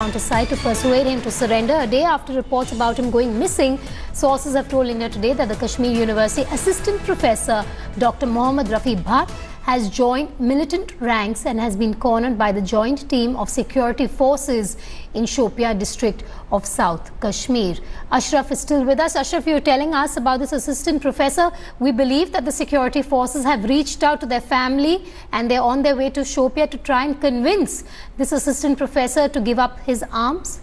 Counter side to persuade him to surrender. A day after reports about him going missing, sources have told India Today that the Kashmir University assistant professor Dr. Mohammad Rafi Bhat has joined militant ranks and has been cornered by the joint team of security forces in Shopian district of South Kashmir. Ashraf is still with us. Ashraf, you're telling us about this assistant professor. We believe that the security forces have reached out to their family and they're on their way to Shopian to try and convince this assistant professor to give up his arms.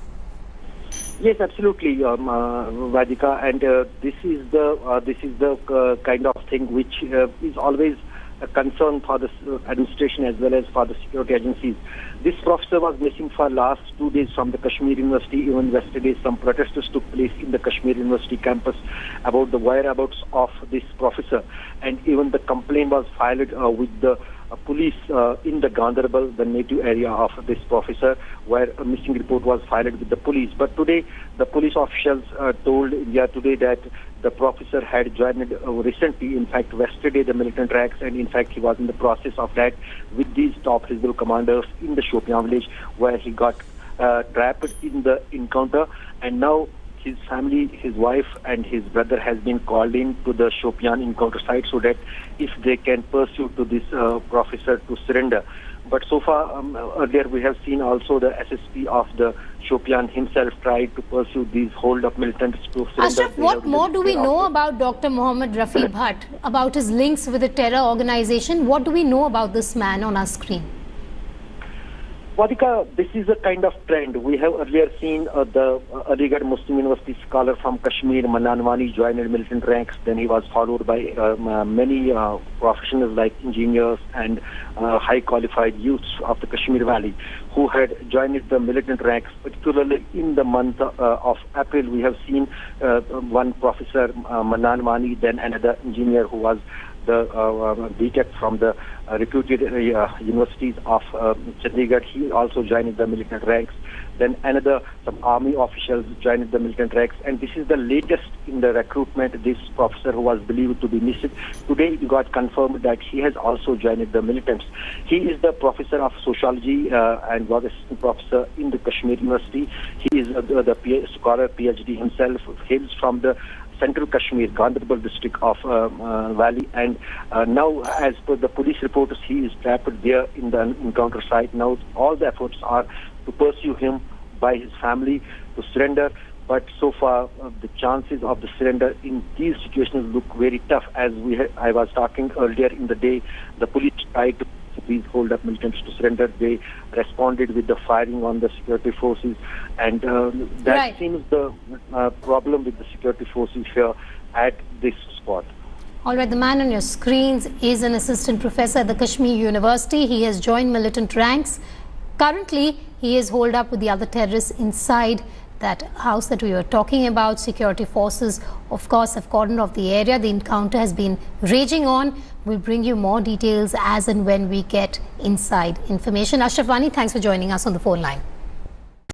Yes, absolutely, Vadika, and this is the kind of thing which is always a concern for the administration as well as for the security agencies. This professor was missing for last 2 days from the Kashmir University. Even yesterday, some protesters took place in the Kashmir University campus about the whereabouts of this professor, and even the complaint was filed with the police in the Ganderbal, the native area of this professor, where a missing report was filed with the police. But today, the police officials told India Today that the professor had joined recently, in fact, yesterday, the militant ranks, and in fact, he was in the process of that with these top hijbul commanders in the Shopian village, where he got trapped in the encounter, and now his family, his wife and his brother has been called in to the Shopian encounter site so that if they can pursue to this professor to surrender. But so far, earlier we have seen also the SSP of the Shopian himself tried to pursue these hold-up militants to surrender. Ashraf, what more do we know about Dr. Mohammad Rafi Bhat, about his links with the terror organization? What do we know about this man on our screen? Vadika, this is a kind of trend. We have earlier seen the Aligarh Muslim University scholar from Kashmir, Mananwani, joined militant ranks. Then he was followed by many professionals like engineers and high qualified youths of the Kashmir Valley who had joined the militant ranks. Particularly in the month of April, we have seen one professor, Mananwani, then another engineer who was the BTech from the reputed universities of Chandigarh. He also joined the militant ranks. Then some army officials joined the militant ranks. And this is the latest in the recruitment. This professor who was believed to be missing, today it got confirmed that he has also joined the militants. He is the professor of sociology and was assistant professor in the Kashmir University. He is the scholar PhD himself, hails from the Central Kashmir, Ganderbal district of Valley, and now, as per the police reports, he is trapped there in the encounter site. Now, all the efforts are to pursue him by his family to surrender. But so far, the chances of the surrender in these situations look very tough. As I was talking earlier in the day, the police tried to these hold-up militants to surrender. They responded with the firing on the security forces, and that seems the problem with the security forces here at this spot. All right, the man on your screens is an assistant professor at the Kashmir University. He has joined militant ranks. Currently, he is holed up with the other terrorists inside that house that we were talking about. Security forces, of course, have cordoned off the area. The encounter has been raging on. We'll bring you more details as and when we get inside information. Ashraf Wani, thanks for joining us on the phone line.